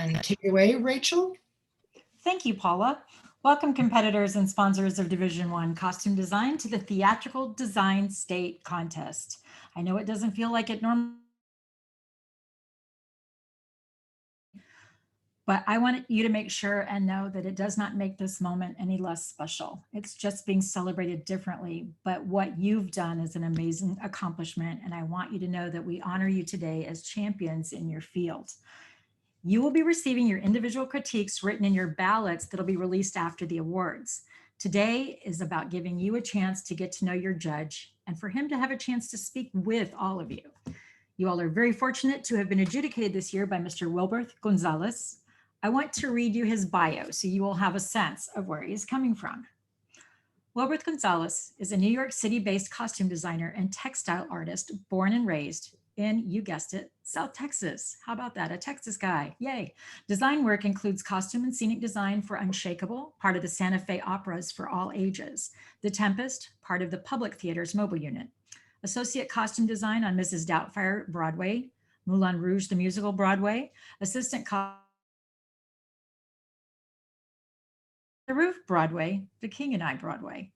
And take it away, Rachel. Thank you, Paula. Welcome, competitors and sponsors of Division One Costume Design, to the Theatrical Design State Contest. I know it doesn't feel like it normally, but I want you to make sure and know that it does not make this moment any less special. It's just being celebrated differently, but what you've done is an amazing accomplishment, and I want you to know that we honor you today as champions in your field. You will be receiving your individual critiques written in your ballots that'll be released after the awards. Today is about giving you a chance to get to know your judge and for him to have a chance to speak with all of you. You all are very fortunate to have been adjudicated this year by Mr. Wiberth Gonzalez. I want to read you his bio so you will have a sense of where he's coming from. Wiberth Gonzalez is a New York City-based costume designer and textile artist born and raised in, you guessed it, South Texas. How about that? A Texas guy. Yay. Design work includes costume and scenic design for Unshakable, part of the Santa Fe Operas for all ages. The Tempest, part of the Public Theater's mobile unit. Associate costume design on Mrs. Doubtfire Broadway, Moulin Rouge the Musical Broadway. Assistant The Roof Broadway, The King and I Broadway.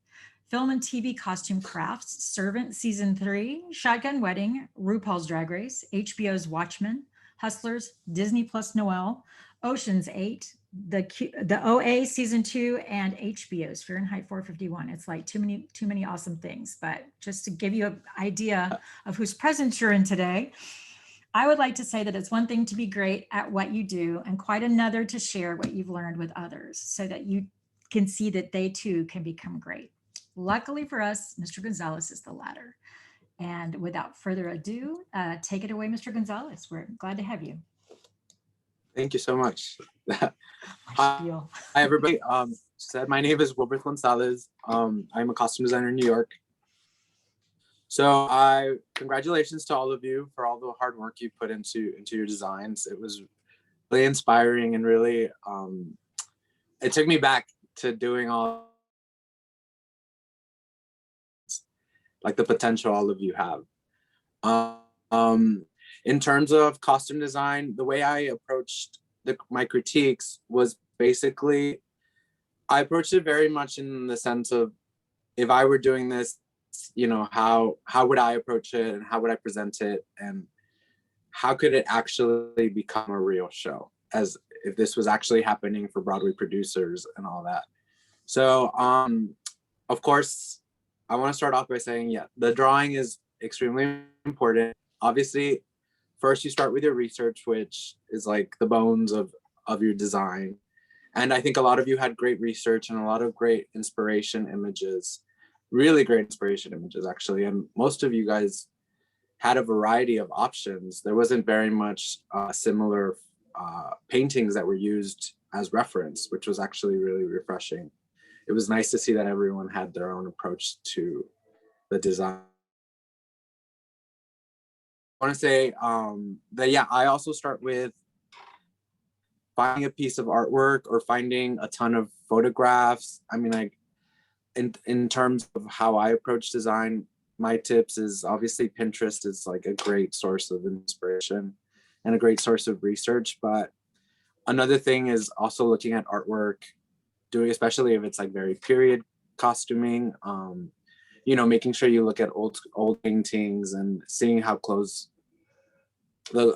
Film and TV costume crafts, Servant Season 3, Shotgun Wedding, RuPaul's Drag Race, HBO's Watchmen, Hustlers, Disney Plus Noel, Ocean's 8, the OA Season 2, and HBO's Fahrenheit 451. It's like too many awesome things, but just to give you an idea of whose presence you're in today, I would like to say that it's one thing to be great at what you do and quite another to share what you've learned with others so that you can see that they too can become great. Luckily for us, Mr. Gonzalez is the latter. And without further ado, take it away, Mr. Gonzalez. We're glad to have you. Thank you so much. Hi, everybody. My name is Wiberth Gonzalez. I'm a costume designer in New York. So congratulations to all of you for all the hard work you put into your designs. It was really inspiring and really, it took me back to doing all like the potential all of you have. In terms of costume design, the way I approached my critiques was basically, I approached it very much in the sense of, if I were doing this, you know, how would I approach it and how would I present it and how could it actually become a real show, as if this was actually happening for Broadway producers and all that. So, of course, I want to start off by saying, yeah, the drawing is extremely important. Obviously, first you start with your research, which is like the bones of your design. And I think a lot of you had great research and a lot of great inspiration images, really great inspiration images, actually. And most of you guys had a variety of options. There wasn't very much similar paintings that were used as reference, which was actually really refreshing. It was nice to see that everyone had their own approach to the design. I want to say that, yeah, I also start with finding a piece of artwork or finding a ton of photographs. I mean, like in terms of how I approach design, my tips is obviously Pinterest is like a great source of inspiration and a great source of research. But another thing is also looking at artwork, doing, especially if it's like very period costuming, you know, making sure you look at old paintings and seeing how clothes,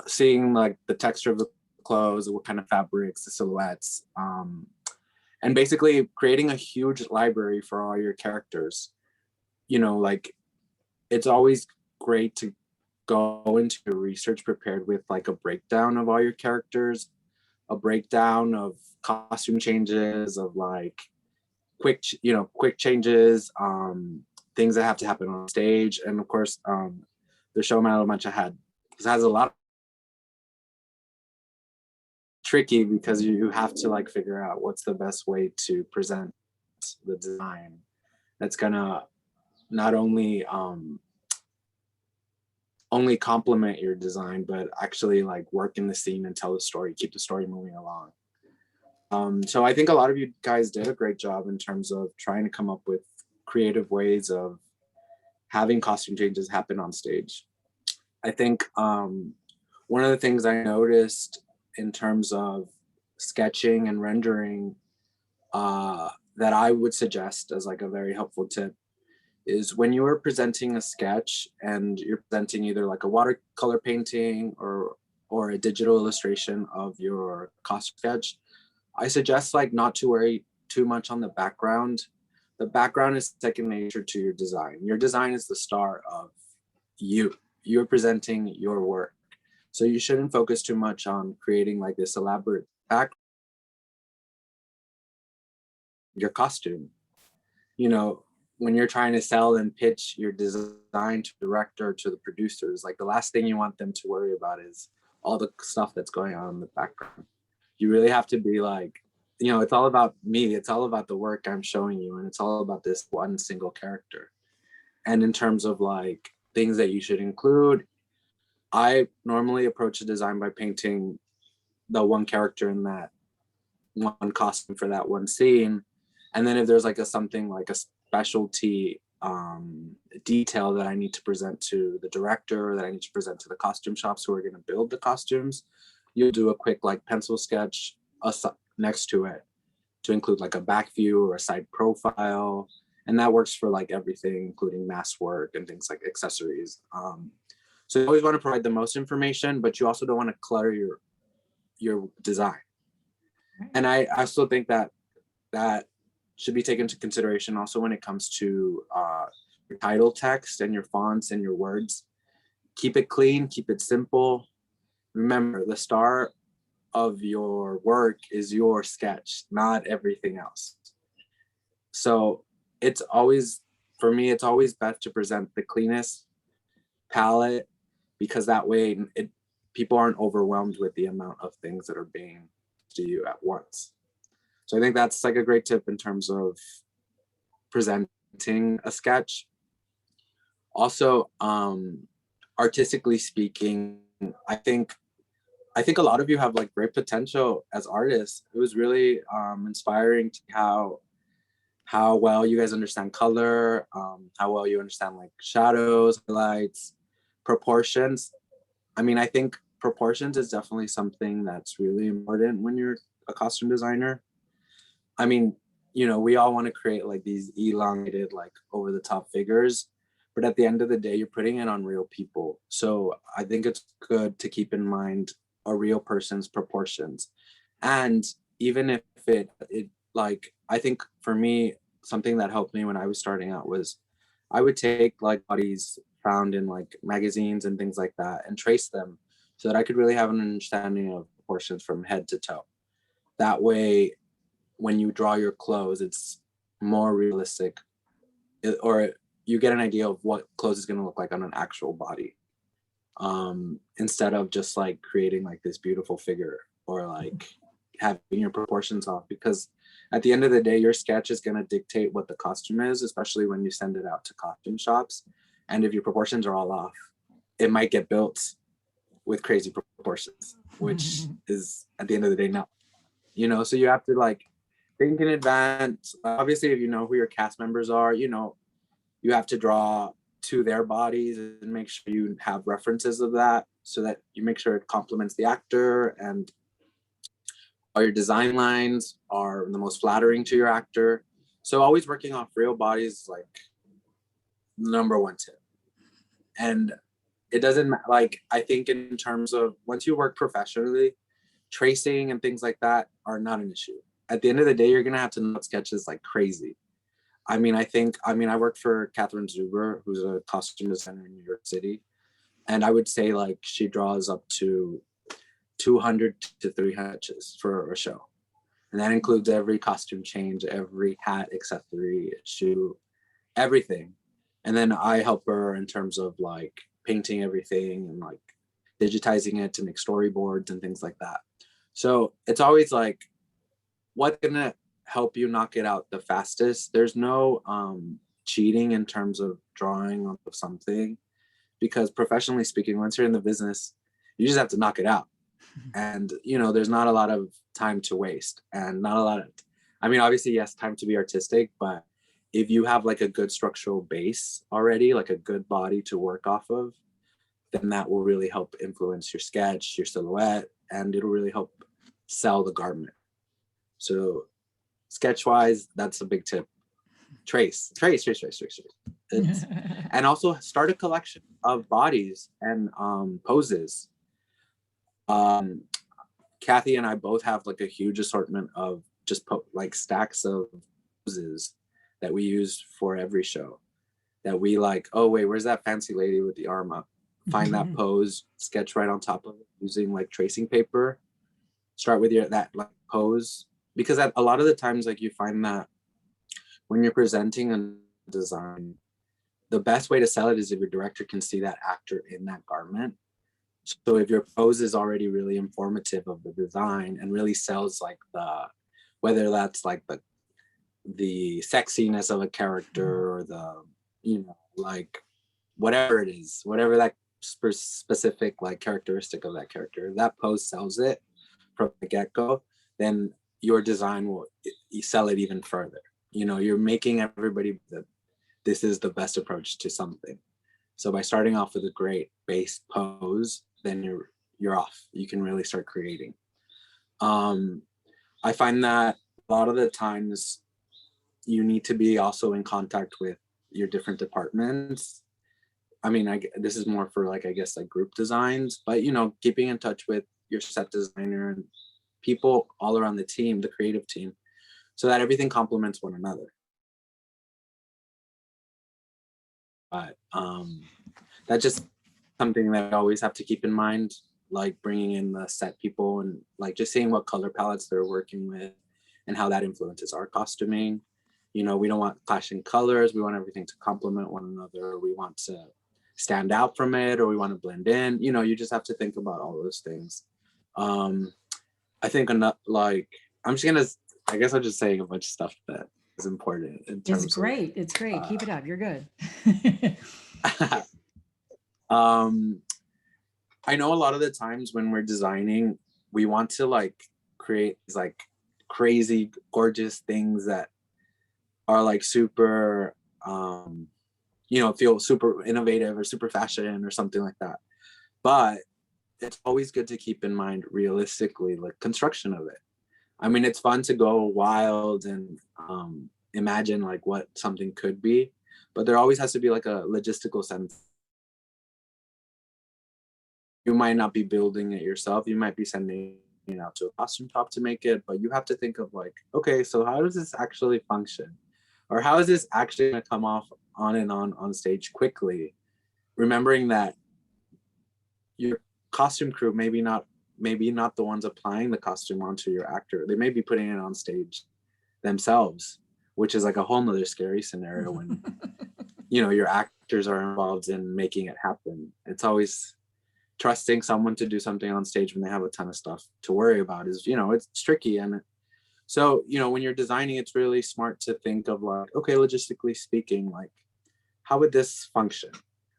seeing like the texture of the clothes, what kind of fabrics, the silhouettes, and basically creating a huge library for all your characters. You know, like it's always great to go into your research prepared with like a breakdown of all your characters, a breakdown of costume changes, of like quick changes, things that have to happen on stage. And of course, the show Malo Mancha has a lot tricky because you have to like figure out what's the best way to present the design that's gonna not only complement your design, but actually like work in the scene and tell the story, keep the story moving along. So I think a lot of you guys did a great job in terms of trying to come up with creative ways of having costume changes happen on stage. I think one of the things I noticed in terms of sketching and rendering that I would suggest as like a very helpful tip is when you are presenting a sketch and you're presenting either like a watercolor painting or a digital illustration of your costume sketch, I suggest like not to worry too much on the background. The background is second nature to your design. Your design is the star of you. You're presenting your work. So you shouldn't focus too much on creating like this elaborate back your costume. You know, when you're trying to sell and pitch your design to the director, to the producers, like the last thing you want them to worry about is all the stuff that's going on in the background. You really have to be like, you know, it's all about me. It's all about the work I'm showing you. And it's all about this one single character. And in terms of like things that you should include, I normally approach a design by painting the one character in that one costume for that one scene. And then if there's like a something like a specialty detail that I need to present to the director, or that I need to present to the costume shops who are going to build the costumes, you'll do a quick like pencil sketch next to it to include like a back view or a side profile. And that works for like everything, including mask work and things like accessories. So you always want to provide the most information, but you also don't want to clutter your design. And I also think that that should be taken into consideration also when it comes to your title text and your fonts and your words. Keep it clean, keep it simple. Remember, the star of your work is your sketch, not everything else. So it's always, for me, it's always best to present the cleanest palette, because that way people aren't overwhelmed with the amount of things that are being to you at once. So I think that's like a great tip in terms of presenting a sketch. Also, artistically speaking, I think a lot of you have like great potential as artists. It was really inspiring to how well you guys understand color, how well you understand like shadows, highlights, proportions. I mean, I think proportions is definitely something that's really important when you're a costume designer. I mean, you know, we all want to create like these elongated, like over the top figures, but at the end of the day, you're putting it on real people. So I think it's good to keep in mind a real person's proportions. And even if it like, I think for me, something that helped me when I was starting out was I would take like bodies found in like magazines and things like that and trace them so that I could really have an understanding of proportions from head to toe. That way, when you draw your clothes, it's more realistic, or you get an idea of what clothes is going to look like on an actual body, instead of just like creating like this beautiful figure or like having your proportions off. Because at the end of the day, your sketch is going to dictate what the costume is, especially when you send it out to costume shops. And if your proportions are all off, it might get built with crazy proportions, which is at the end of the day not, you know. So you have to like think in advance. Obviously, if you know who your cast members are, you know, you have to draw to their bodies and make sure you have references of that so that you make sure it complements the actor, and all your design lines are the most flattering to your actor. So always working off real bodies is like number one tip. And it doesn't like, I think in terms of once you work professionally, tracing and things like that are not an issue. At the end of the day, you're gonna have to note sketches like crazy. I mean, I worked for Catherine Zuber, who's a costume designer in New York City. And I would say like she draws up to 200 to 300 sketches for a show. And that includes every costume change, every hat, accessory, shoe, everything. And then I help her in terms of like painting everything and like digitizing it to make storyboards and things like that. So it's always like, what's gonna help you knock it out the fastest? There's no cheating in terms of drawing of something, because professionally speaking, once you're in the business, you just have to knock it out. And you know, there's not a lot of time to waste, and not a lot of, I mean, obviously yes, time to be artistic, but if you have like a good structural base already, like a good body to work off of, then that will really help influence your sketch, your silhouette, and it'll really help sell the garment. So sketch wise, that's a big tip. Trace. It's, and also start a collection of bodies and poses. Kathy and I both have like a huge assortment of just like stacks of poses that we use for every show, that we like, oh wait, where's that fancy lady with the arm up? Find that pose, sketch right on top of it using like tracing paper. Start with that like pose, because a lot of the times like you find that when you're presenting a design, the best way to sell it is if your director can see that actor in that garment. So if your pose is already really informative of the design and really sells like whether that's like the sexiness of a character or the, like whatever it is, whatever that specific like characteristic of that character, that pose sells it from the get-go, then your design will sell it even further. You're making everybody that this is the best approach to something. So by starting off with a great base pose, then you're off. You can really start creating. I find that a lot of the times you need to be also in contact with your different departments. I mean, this is more for like, I guess like group designs, but keeping in touch with your set designer and people all around the team, the creative team, so that everything complements one another. But that's just something that I always have to keep in mind, like bringing in the set people and like just seeing what color palettes they're working with and how that influences our costuming. We don't want clashing colors. We want everything to complement one another. We want to stand out from it, or we want to blend in. You just have to think about all those things. I think I guess I'm just saying a bunch of stuff that is important in terms It's great. It's great. Keep it up. You're good. I know a lot of the times when we're designing, we want to like create these like crazy, gorgeous things that are like super, feel super innovative or super fashion or something like that. But it's always good to keep in mind realistically like construction of it. I mean, it's fun to go wild and imagine like what something could be, but there always has to be like a logistical sense. You might not be building it yourself. You might be sending it out to a costume shop to make it, but you have to think of like, okay, so how does this actually function? Or how is this actually going to come off on and on stage quickly? Remembering that your costume crew maybe not the ones applying the costume onto your actor. They may be putting it on stage themselves, which is like a whole nother scary scenario when your actors are involved in making it happen. It's always trusting someone to do something on stage when they have a ton of stuff to worry about is, it's tricky. And so, when you're designing, it's really smart to think of like, okay, logistically speaking, like how would this function?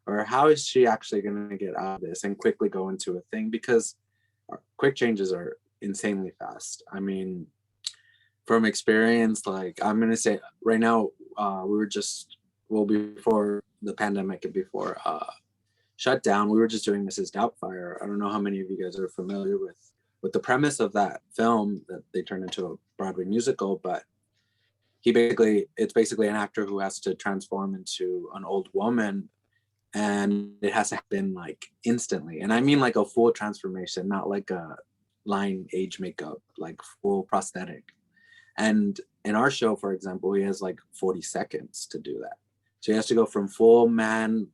Or how is she actually going to get out of this and quickly go into a thing? Because quick changes are insanely fast. I mean, from experience, like I'm going to say right now, before the pandemic and before shutdown, we were just doing Mrs. Doubtfire. I don't know how many of you guys are familiar with the premise of that film that they turned into a Broadway musical, but it's basically an actor who has to transform into an old woman, and it has to happen like instantly. And I mean like a full transformation, not like a line age makeup, like full prosthetic. And in our show, for example, he has like 40 seconds to do that. So he has to go from full man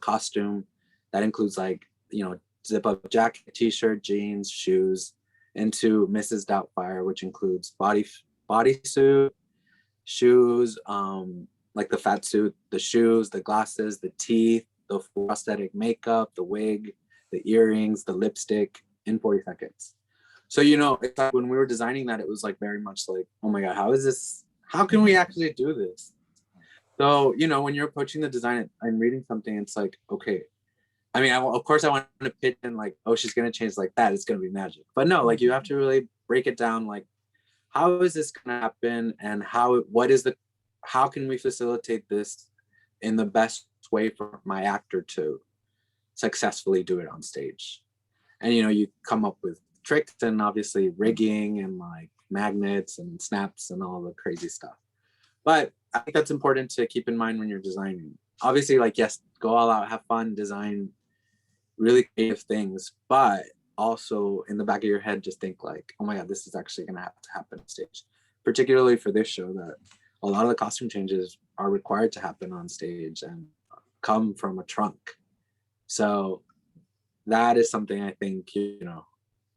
costume that includes like, zip up jacket, t-shirt, jeans, shoes, into Mrs. Doubtfire, which includes bodysuit, shoes, like the fat suit, the shoes, the glasses, the teeth, the prosthetic makeup, the wig, the earrings, the lipstick in 40 seconds. So, it's like when we were designing that, it was like very much like, oh my God, how can we actually do this? So, when you're approaching the design and reading something, it's like, okay, I mean, of course I want to pitch in like, oh, she's going to change like that. It's going to be magic. But no, like you have to really break it down. Like, how is this going to happen? And how can we facilitate this in the best way for my actor to successfully do it on stage? And, you come up with tricks and obviously rigging and like magnets and snaps and all the crazy stuff. But I think that's important to keep in mind when you're designing. Obviously, like, yes, go all out, have fun, design really creative things, but also in the back of your head, just think like, oh my God, this is actually going to have to happen on stage. Particularly for this show, that a lot of the costume changes are required to happen on stage and come from a trunk. So that is something I think, you know,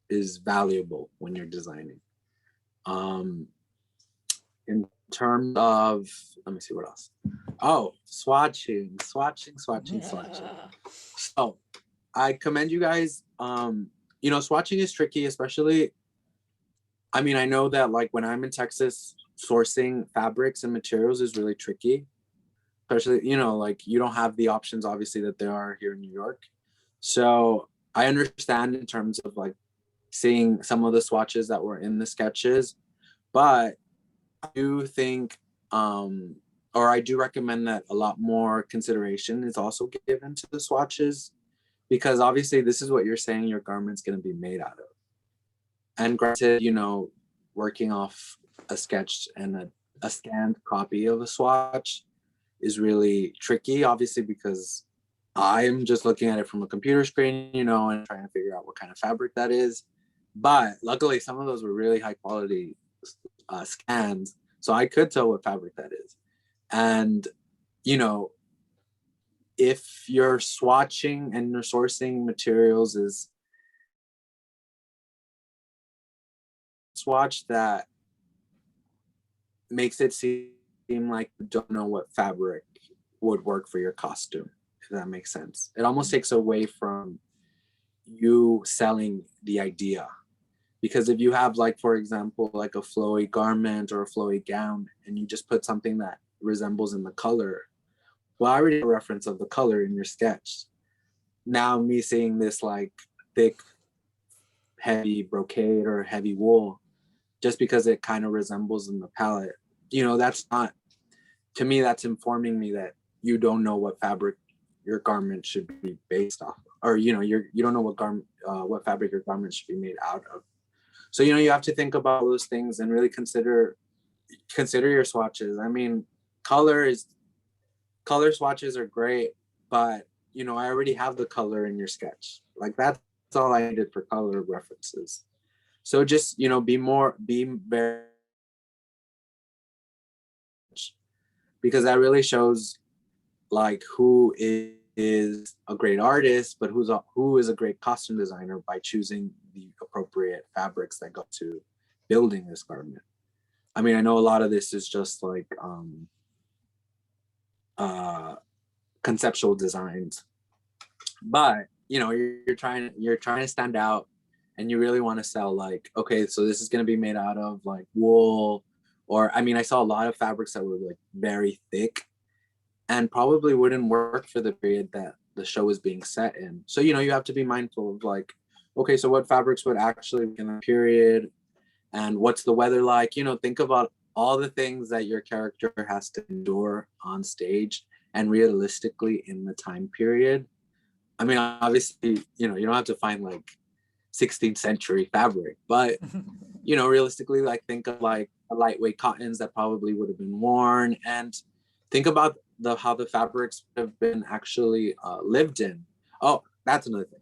is valuable when you're designing. In terms of, let me see what else. Oh, swatching. So I commend you guys. You know, swatching is tricky, especially, I mean, I know that like when I'm in Texas, sourcing fabrics and materials is really tricky. Especially, you know, like you don't have the options obviously that there are here in New York. So I understand in terms of like seeing some of the swatches that were in the sketches, but I do think, or I do recommend that a lot more consideration is also given to the swatches, because obviously this is what you're saying your garment's going to be made out of. And granted, you know, working off a sketch and a scanned copy of a swatch is really tricky, obviously, because I'm just looking at it from a computer screen, you know, and trying to figure out what kind of fabric that is. But luckily, some of those were really high quality scans, so I could tell what fabric that is. And, you know, if you're swatching and you're sourcing materials is swatch that makes it seem like you don't know what fabric would work for your costume, if that makes sense. It almost takes away from you selling the idea. Because if you have, like, for example, like a flowy garment or a flowy gown, and you just put something that resembles in the color, well, I already have a reference of the color in your sketch. Now me seeing this like thick, heavy brocade or heavy wool, just because it kind of resembles in the palette, you know, that's not, to me, that's informing me that you don't know what fabric your garment should be based off, or, you know, you don't know what fabric your garment should be made out of. So, you know, you have to think about those things and really consider your swatches. I mean, color swatches are great, but, you know, I already have the color in your sketch. Like, that's all I needed for color references. So just, you know, be very, because that really shows like who is a great artist, but who is a great costume designer by choosing the appropriate fabrics that go to building this garment. I mean, I know a lot of this is just like conceptual designs, but, you know, you're trying to stand out, and you really want to sell like, okay, so this is going to be made out of like wool, or, I mean, I saw a lot of fabrics that were like very thick and probably wouldn't work for the period that the show was being set in. So, you know, you have to be mindful of like, okay, so what fabrics would actually be in the period, and what's the weather like? You know, think about all the things that your character has to endure on stage and realistically in the time period. I mean, obviously, you know, you don't have to find like 16th century fabric, but, you know, realistically, like, think of like a lightweight cottons that probably would have been worn, and think about how the fabrics have been actually lived in. Oh, that's another thing.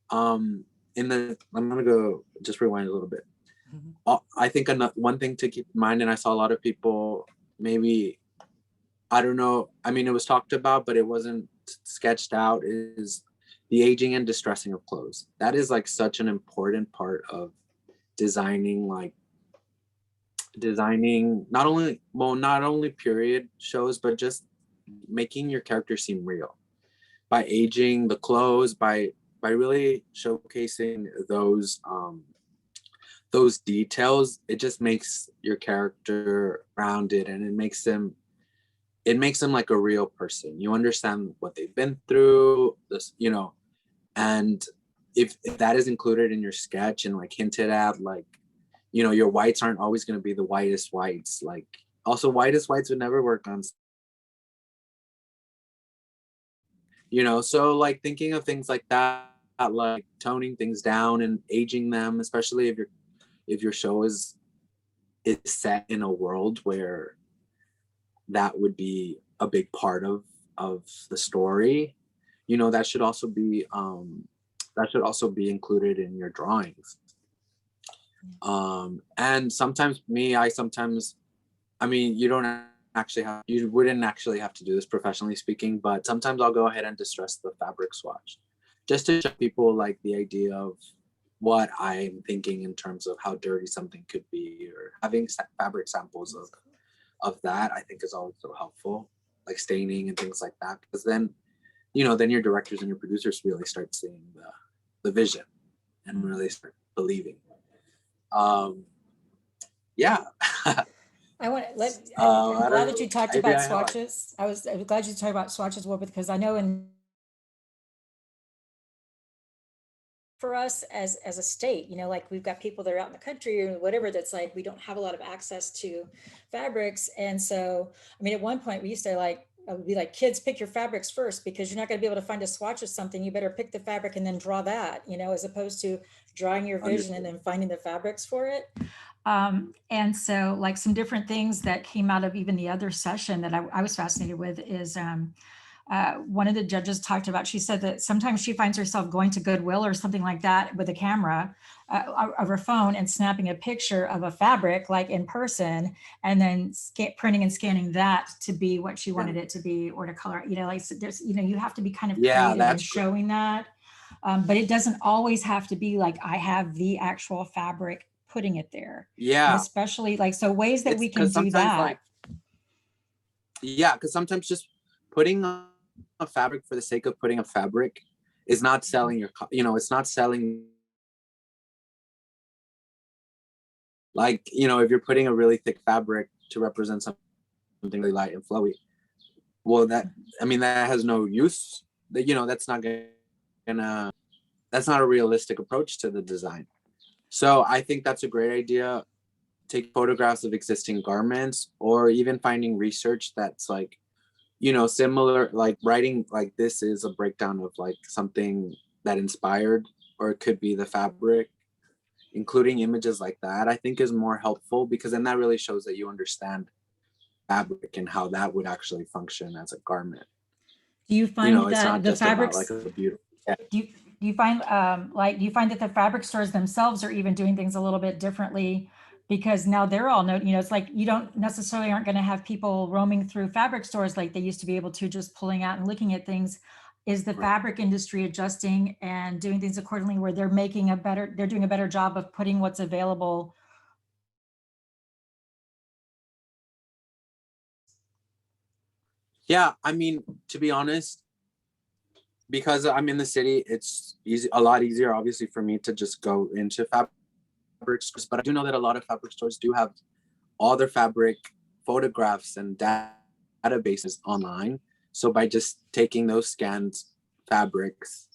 I'm gonna go just rewind a little bit. I think one thing to keep in mind, and I saw a lot of people, maybe, I don't know, I mean, it was talked about, but it wasn't sketched out, is the aging and distressing of clothes. That is like such an important part of designing not only period shows, but just making your character seem real by aging the clothes, by really showcasing those details. It just makes your character rounded, and it makes them like a real person. You understand what they've been through, this, you know. And if that is included in your sketch and like hinted at, like, you know, your whites aren't always going to be the whitest whites. Like, also, whitest whites would never work on, you know. So like thinking of things like that, like toning things down and aging them, especially if your show is set in a world where that would be a big part of the story. You know, that should also be included in your drawings. And sometimes I mean, you wouldn't actually have to do this professionally speaking, but sometimes I'll go ahead and distress the fabric swatch just to show people like the idea of what I'm thinking in terms of how dirty something could be, or having fabric samples of that I think is always so helpful, like staining and things like that, because then, you know, then your directors and your producers really start seeing the vision and really start believing. Yeah. I want to let, I I'm don't glad know. that you talked Maybe about I have. swatches. I was glad you talked about swatches, well, because I know for us as a state, you know, like we've got people that are out in the country or whatever, that's like we don't have a lot of access to fabrics. And so I mean, at one point we used to like, I would be like, kids, pick your fabrics first, because you're not going to be able to find a swatch of something. You better pick the fabric and then draw that, you know, as opposed to drawing your vision and then finding the fabrics for it. And so like some different things that came out of even the other session that I was fascinated with is one of the judges talked about, she said that sometimes she finds herself going to Goodwill or something like that with a camera of her phone and snapping a picture of a fabric like in person, and then printing and scanning that to be what she wanted it to be, or to color, you know, like so there's, you know, you have to be kind of creative in showing that. But it doesn't always have to be like I have the actual fabric putting it there. And Yeah. especially like, so ways that It's we can do that. like, yeah, because sometimes just putting a fabric for the sake of putting a fabric is not selling you know, it's not selling. Like, you know, if you're putting a really thick fabric to represent something really light and flowy, well, that, I mean, that has no use. That, you know, that's not a realistic approach to the design. So I think that's a great idea. Take photographs of existing garments, or even finding research that's like, you know, similar, like writing like this is a breakdown of like something that inspired, or it could be the fabric. Including images like that, I think, is more helpful, because then that really shows that you understand fabric and how that would actually function as a garment. Do you You find know, it's that not the just about like fabrics, a beautiful. Yeah. do you find like, do you find that the fabric stores themselves are even doing things a little bit differently? Because now they're all you know, it's like you don't necessarily aren't going to have people roaming through fabric stores like they used to be able to, just pulling out and looking at things. Is the fabric industry adjusting and doing things accordingly, where they're doing a better job of putting what's available? Yeah, I mean, to be honest, because I'm in the city, it's a lot easier, obviously, for me to just go into fabric stores. But I do know that a lot of fabric stores do have all their fabric photographs and databases online. So by just taking those scanned fabrics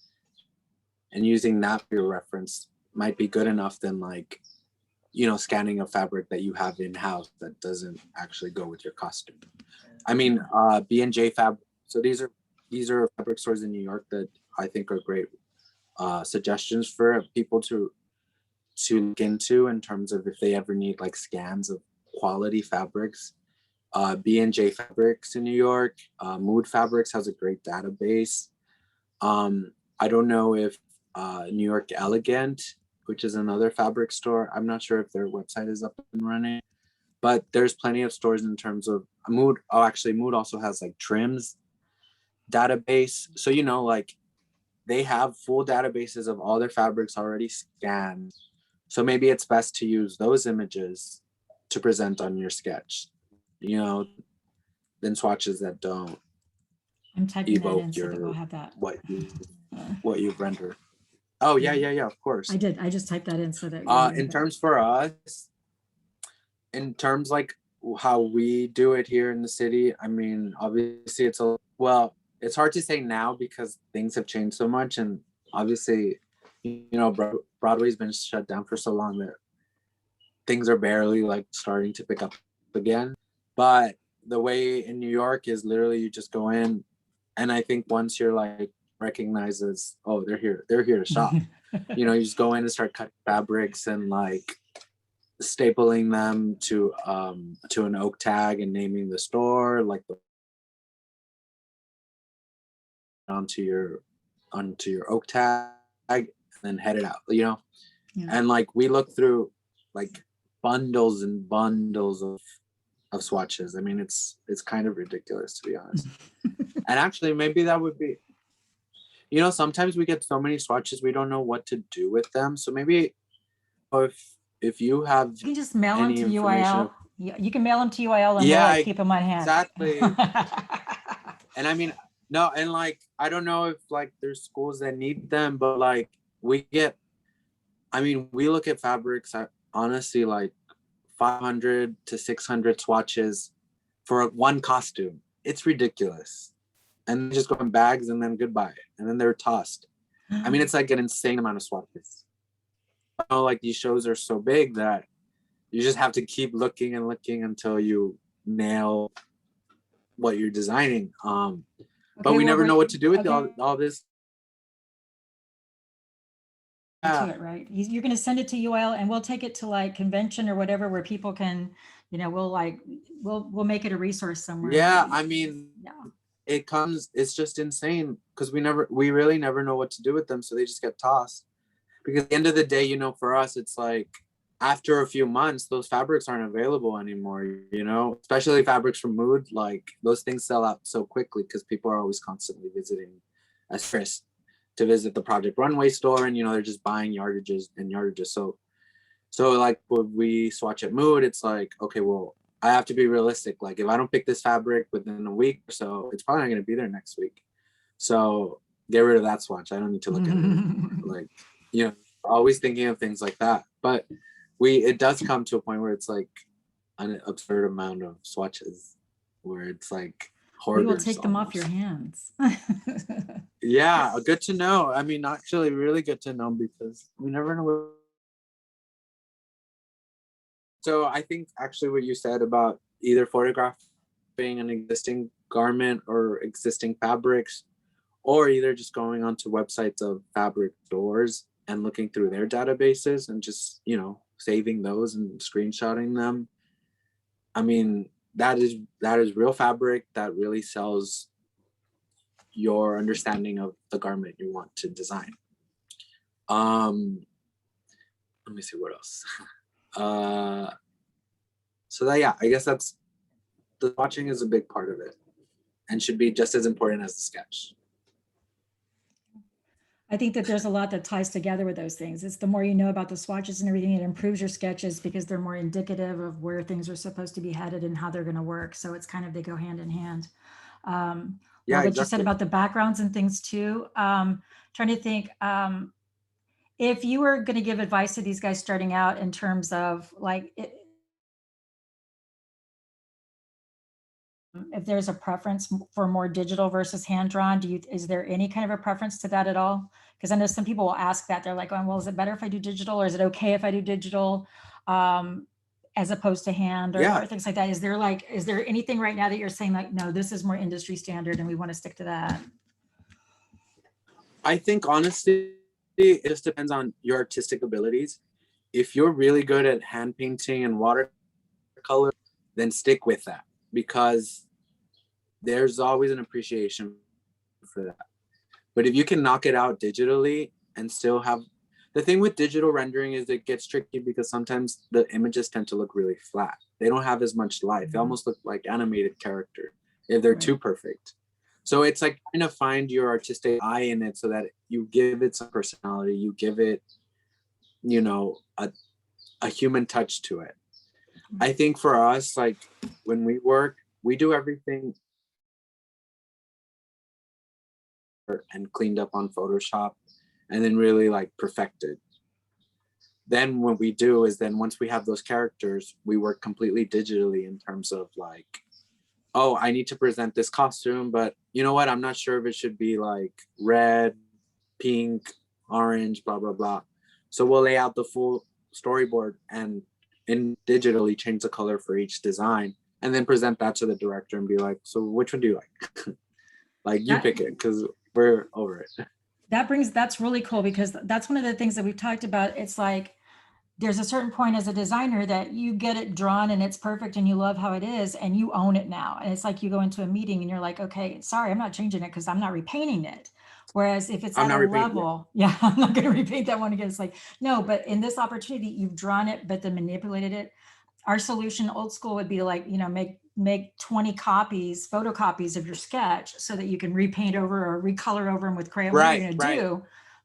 and using that for your reference might be good enough than, like, you know, scanning a fabric that you have in house that doesn't actually go with your costume. I mean, B&J Fab. So these are fabric stores in New York that I think are great suggestions for people to look into in terms of if they ever need like scans of quality fabrics. B&J Fabrics in New York, Mood Fabrics has a great database. I don't know if New York Elegant, which is another fabric store, I'm not sure if their website is up and running, but there's plenty of stores in terms of Mood. Oh, actually, Mood also has like Trims database. So, you know, like they have full databases of all their fabrics already scanned. So maybe it's best to use those images to present on your sketch, you know, than swatches that don't I'm typing that evoke in so that we'll have that. what you Uh, what you've rendered. Oh yeah, of course. I did. I just typed that in so that In terms for us, in terms like how we do it here in the city, I mean, obviously it's hard to say now because things have changed so much, and obviously, you know, Broadway's been shut down for so long that things are barely like starting to pick up again. But the way in New York is literally you just go in, and I think once you're like recognizes, oh, they're here to shop. You know, you just go in and start cutting fabrics and like stapling them to an oak tag and naming the store, like onto your oak tag, and then head it out, you know. Yeah. And like we look through like bundles and bundles of swatches. I mean, it's kind of ridiculous, to be honest. And actually, maybe that would be, you know, sometimes we get so many swatches we don't know what to do with them. So maybe if you have You can just mail them any to information, UIL. You can mail them to UIL and we'll yeah, like keep them on hand. exactly. And I mean, no, and like I don't know if like there's schools that need them, but like we get, I mean, we look at fabrics at honestly like 500 to 600 swatches for one costume. It's ridiculous. And they just go in bags and then goodbye. And then they're tossed. I mean, it's like an insane amount of swatches. You know, like these shows are so big that you just have to keep looking and looking until you nail what you're designing. But we never know what to do with all this. To it, right? You're going to send it to UIL and we'll take it to like convention or whatever where people can, you know, we'll make it a resource somewhere. Yeah, I mean, yeah. It's just insane because we really never know what to do with them. So they just get tossed. Because at the end of the day, you know, for us, it's like after a few months, those fabrics aren't available anymore, you know, especially fabrics from Mood. Like those things sell out so quickly because people are always constantly visiting as tourists to visit the Project Runway store, and you know they're just buying yardages and yardages. So like when we swatch at Mood, it's like, okay, well, I have to be realistic. Like if I don't pick this fabric within a week or so, it's probably not going to be there next week. So get rid of that swatch. I don't need to look at it anymore. Like, you know, always thinking of things like that. But it does come to a point where it's like an absurd amount of swatches where it's like we will take them off your hands. Yeah, good to know. I mean, actually really good to know because we never know. So I think actually what you said about either photographing an existing garment or existing fabrics, or either just going onto websites of fabric stores and looking through their databases and just, you know, saving those and screenshotting them. I mean, that is real fabric that really sells your understanding of the garment you want to design. Let me see what else. So that, yeah, I guess that's, the watching is a big part of it and should be just as important as the sketch. I think that there's a lot that ties together with those things. It's the more you know about the swatches and everything, it improves your sketches because they're more indicative of where things are supposed to be headed and how they're going to work. So it's kind of, they go hand in hand. Yeah, what exactly. You said about the backgrounds and things too. Trying to think, if you were going to give advice to these guys starting out in terms of like, if there's a preference for more digital versus hand drawn, is there any kind of a preference to that at all? Because I know some people will ask that. They're like, oh, well, is it better if I do digital, or is it okay if I do digital as opposed to hand, or things like that? Is there anything right now that you're saying like, no, this is more industry standard and we want to stick to that? I think honestly, it just depends on your artistic abilities. If you're really good at hand painting and watercolor, then stick with that, because there's always an appreciation for that. But if you can knock it out digitally and still have, the thing with digital rendering is it gets tricky because sometimes the images tend to look really flat. They don't have as much life. They almost look like animated character if they're too perfect. So it's like trying to find your artistic eye in it so that you give it some personality, you give it, you know, a human touch to it. I think for us, like when we work, we do everything and cleaned up on Photoshop and then really like perfected. Then what we do is then once we have those characters, we work completely digitally in terms of like, oh, I need to present this costume, but you know what? I'm not sure if it should be like red, pink, orange, blah, blah, blah. So we'll lay out the full storyboard and digitally change the color for each design and then present that to the director and be like, so which one do you like? Like you pick it, because we're over it. That's really cool, because that's one of the things that we've talked about. It's like, there's a certain point as a designer that you get it drawn and it's perfect and you love how it is and you own it now. And it's like you go into a meeting and you're like, okay, sorry, I'm not changing it because I'm not repainting it. Whereas if it's I'm at a not repeating it. level, yeah, I'm not going to repaint that one again. It's like, no, but in this opportunity, you've drawn it, but then manipulated it. Our solution, old school, would be to, like, make 20 copies, photocopies of your sketch so that you can repaint over or recolor over them with crayon, whatever you're Right, going to right. do.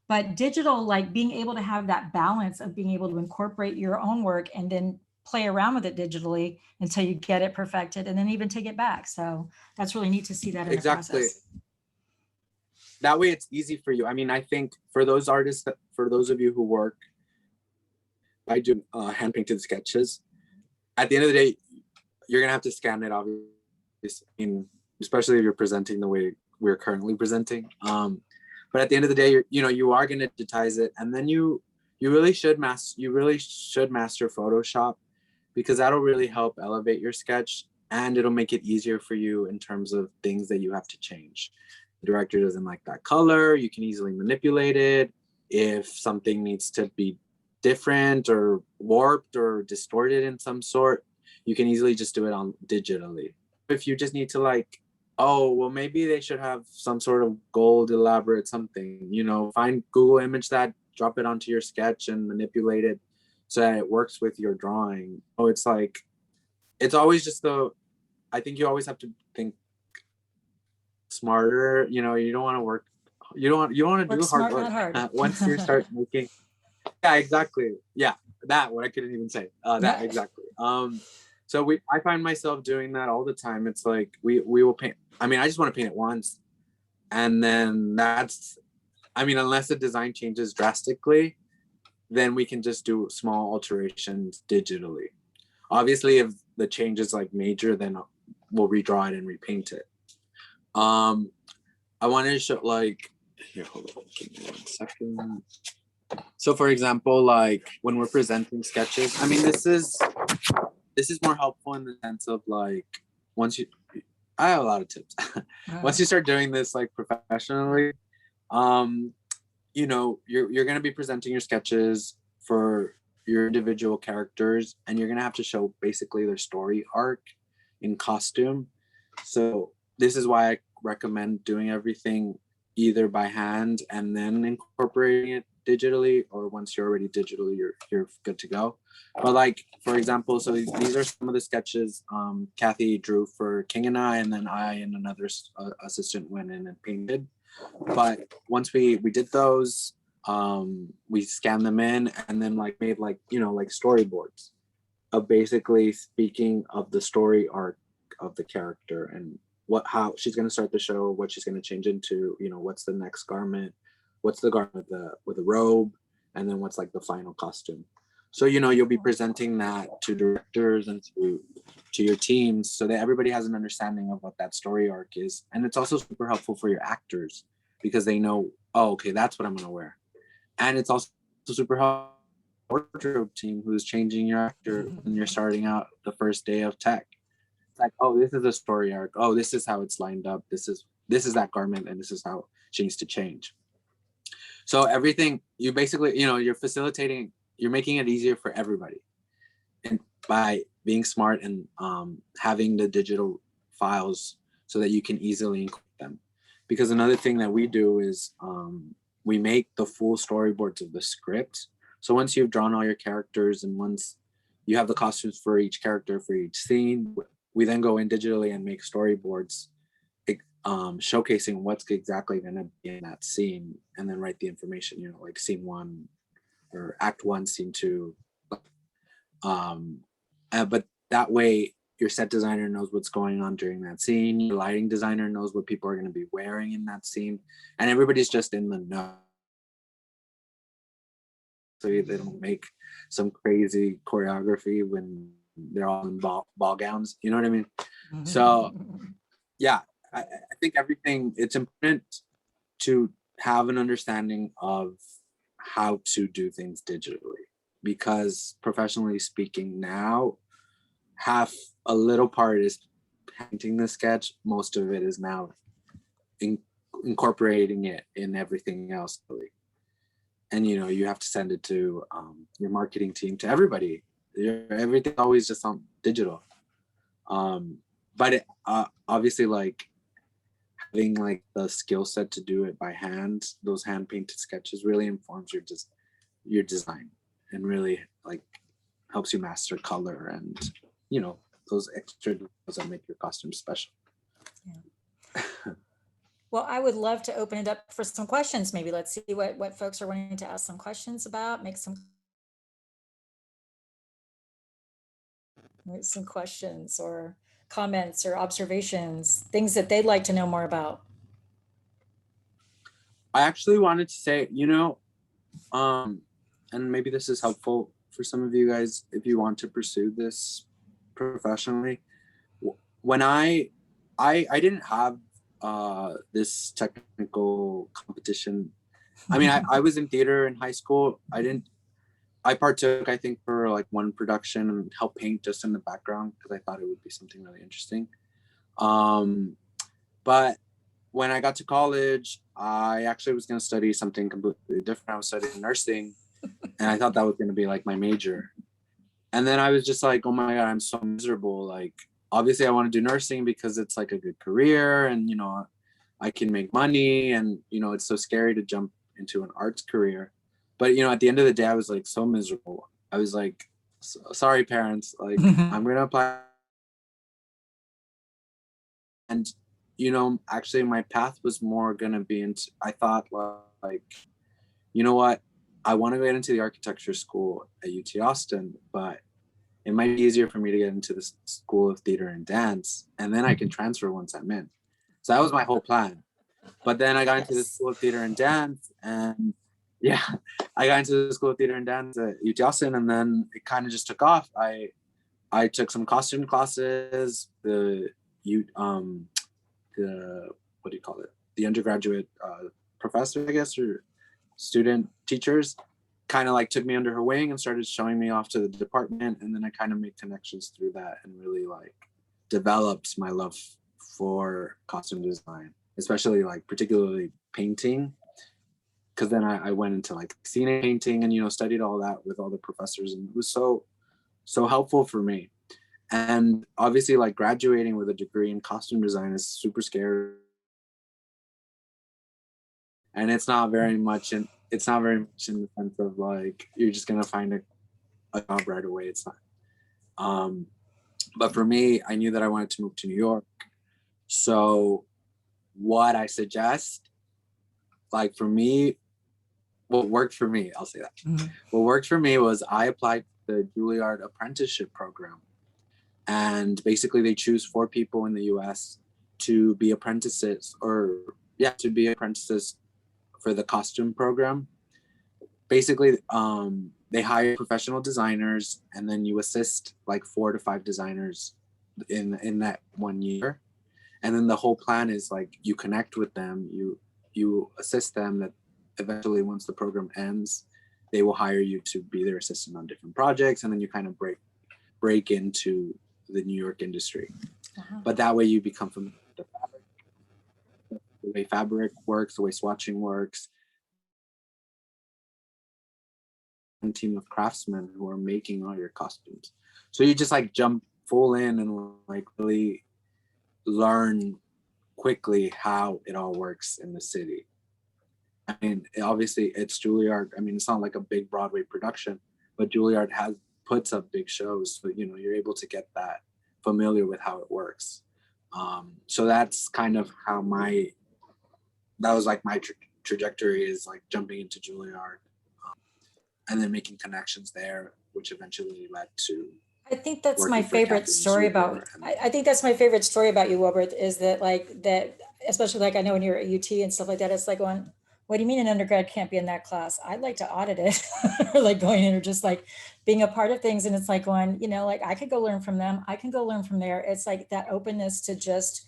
But digital, like being able to have that balance of being able to incorporate your own work and then play around with it digitally until you get it perfected and then even take it back. So that's really neat to see that in the Exactly. process. That way it's easy for you. I mean, I think for those artists, for those of you who work by doing hand painted sketches, at the end of the day, you're gonna have to scan it, obviously, especially if you're presenting the way we're currently presenting. But at the end of the day, you are gonna digitize it, and then you really should master Photoshop, because that'll really help elevate your sketch, and it'll make it easier for you in terms of things that you have to change. The director doesn't like that color, you can easily manipulate it. If something needs to be different or warped or distorted in some sort, you can easily just do it on digitally. If you just need to, like, oh, well, maybe they should have some sort of gold elaborate something, find Google image that, drop it onto your sketch and manipulate it so that it works with your drawing. Oh, it's like, it's always just I think you always have to think smarter. You don't want to work, you don't want to Work do hard smart, work. not hard. Once you start making, yeah, exactly. Yeah, that what I couldn't even say. That Yeah. exactly. So I find myself doing that all the time. It's like we will paint. I mean, I just want to paint it once, and then unless the design changes drastically, then we can just do small alterations digitally. Obviously, if the change is like major, then we'll redraw it and repaint it. I wanted to show, like, here, hold on, give me 1 second. So for example, like when we're presenting sketches, I mean, this is more helpful in the sense of, like, I have a lot of tips. Once you start doing this like professionally, you're going to be presenting your sketches for your individual characters, and you're going to have to show basically their story arc in costume. So this is why I recommend doing everything either by hand and then incorporating it digitally, or once you're already digital, you're good to go. But, like, for example, so these are some of the sketches Kathy drew for King and I, and then I and another assistant went in and painted. But once we did those, we scanned them in and then, like, made, like, like storyboards of basically speaking of the story arc of the character, and how she's going to start the show, what she's going to change into, what's the next garment, what's the garment with the robe, and then what's, like, the final costume. So you'll be presenting that to directors and to your teams, so that everybody has an understanding of what that story arc is. And it's also super helpful for your actors, because they know, oh, okay, that's what I'm going to wear. And it's also super helpful wardrobe team who's changing your actor when you're starting out the first day of tech. It's like, oh, this is a story arc. Oh, this is how it's lined up. This is that garment, and this is how she needs to change. So everything, you basically, you're facilitating, you're making it easier for everybody, and by being smart and having the digital files so that you can easily include them. Because another thing that we do is we make the full storyboards of the script. So once you've drawn all your characters and once you have the costumes for each character for each scene, we then go in digitally and make storyboards showcasing what's exactly going to be in that scene, and then write the information, like scene 1 or act 1, scene 2. But that way your set designer knows what's going on during that scene, your lighting designer knows what people are going to be wearing in that scene, and everybody's just in the know, so they don't make some crazy choreography when they're all in ball gowns, you know what I mean? So yeah, I think it's important to have an understanding of how to do things digitally, because professionally speaking now, a little part is painting the sketch, most of it is now incorporating it in everything else. And you have to send it to your marketing team, to everybody. Everything always just on digital. But it, obviously, like having like the skill set to do it by hand, those hand painted sketches really informs your design, and really like helps you master color and those extra details that make your costume special. Yeah. Well, I would love to open it up for some questions. Maybe let's see what folks are wanting to ask some questions about. Make some questions or comments or observations, things that they'd like to know more about. I actually wanted to say, and maybe this is helpful for some of you guys if you want to pursue this professionally. When I didn't have this technical competition. I mean, I was in theater in high school. I partook, I think, for like one production and helped paint just in the background because I thought it would be something really interesting. But when I got to college, I actually was going to study something completely different. I was studying nursing, and I thought that was going to be like my major. And then I was just like, oh my God, I'm so miserable. Like, obviously I want to do nursing because it's like a good career and, I can make money, and, it's so scary to jump into an arts career. But, at the end of the day, I was like so miserable. I was like, sorry, parents, like I'm going to apply. And, actually my path was more going to be into, I thought like, you know what? I want to get into the architecture school at UT Austin, but it might be easier for me to get into the School of Theater and Dance, and then I can transfer once I'm in. So that was my whole plan. But then I got into the School of Theater and Dance, and I got into the School of Theater and Dance at UT Austin, and then it kind of just took off. I took some costume classes, the what do you call it? The undergraduate professor, I guess, or student teachers kind of like took me under her wing and started showing me off to the department. And then I kind of made connections through that and really like developed my love for costume design, especially like particularly painting. Cause then I went into like scenic painting and, studied all that with all the professors, and it was so helpful for me. And obviously like graduating with a degree in costume design is super scary. And it's not very much in the sense of like you're just gonna find a job right away. It's not. But for me, I knew that I wanted to move to New York. So what I suggest, like for me, what worked for me, I'll say that. Mm-hmm. What worked for me was I applied to the Juilliard apprenticeship program. And basically they choose 4 people in the US to be apprentices for the costume program. Basically, they hire professional designers, and then you assist like 4 to 5 designers in that 1 year. And then the whole plan is like you connect with them, you assist them, that eventually once the program ends, they will hire you to be their assistant on different projects, and then you kind of break into the New York industry. Uh-huh. But that way you become familiar with the way fabric works, the way swatching works. And team of craftsmen who are making all your costumes. So you just like jump full in and like really learn quickly how it all works in the city. I mean, obviously it's Juilliard. I mean, it's not like a big Broadway production, but Juilliard puts up big shows. So, you're able to get that familiar with how it works. So that's kind of how that was like my trajectory, is like jumping into Juilliard and then making connections there, which eventually led to. I think that's my favorite story about. I think that's my favorite story about you, Wiberth, is that like that, especially like I know when you're at UT and stuff like that. It's like going, what do you mean an undergrad can't be in that class? I'd like to audit it, or like going in, or just like being a part of things. And it's like going, like I could go learn from them. I can go learn from there. It's like that openness to just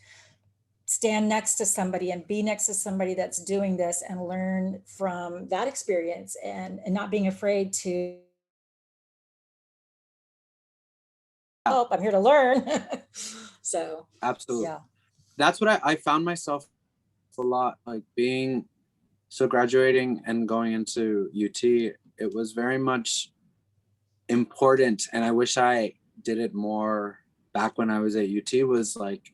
stand next to somebody and be next to somebody that's doing this and learn from that experience, and not being afraid to help. I'm here to learn. So absolutely. Yeah. That's what I found myself a lot. Like graduating and going into UT, it was very much important. And I wish I did it more back when I was at UT, was like,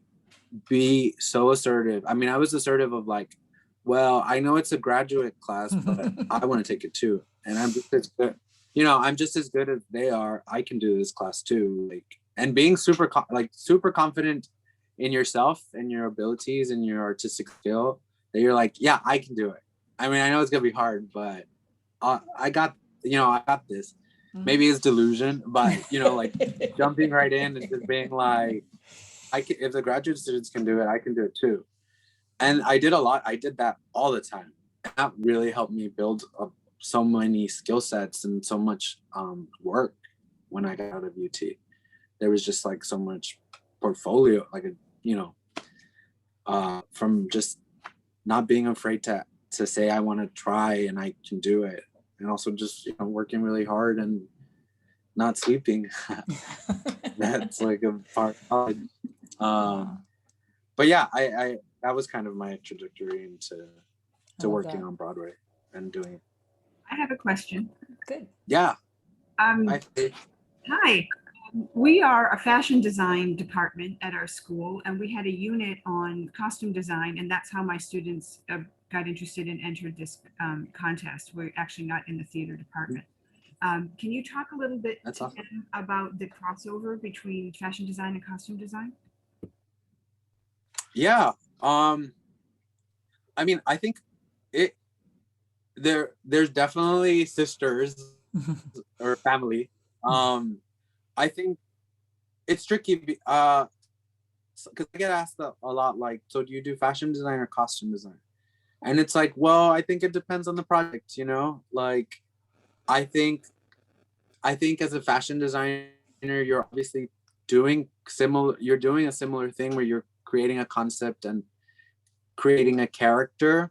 be so assertive. I mean, I was assertive of like, well, I know it's a graduate class, but I want to take it too. And I'm just as good, I'm just as good as they are. I can do this class too. Like, and being super confident in yourself and your abilities and your artistic skill, that you're like, yeah, I can do it. I mean, I know it's gonna be hard, but I got this. Maybe it's delusion, but like jumping right in and just being like, if the graduate students can do it, I can do it too. And I did that all the time. And that really helped me build up so many skill sets and so much work when I got out of UT. There was just like so much portfolio, like from just not being afraid to say I want to try and I can do it, and also just working really hard and not sleeping. That's like a part of it. But yeah, I that was kind of my trajectory into working on Broadway and doing it. I have a question. Good. Yeah. Hi. We are a fashion design department at our school, and we had a unit on costume design, and that's how my students got interested and entered this contest. We're actually not in the theater department. Can you talk a little bit about the crossover between fashion design and costume design? Yeah. I mean, I think there's definitely sisters or family. I think it's tricky because I get asked a lot, like, so do you do fashion design or costume design? And it's like, well, I think it depends on the project, like I think as a fashion designer, you're obviously doing a similar thing where you're creating a concept and creating a character,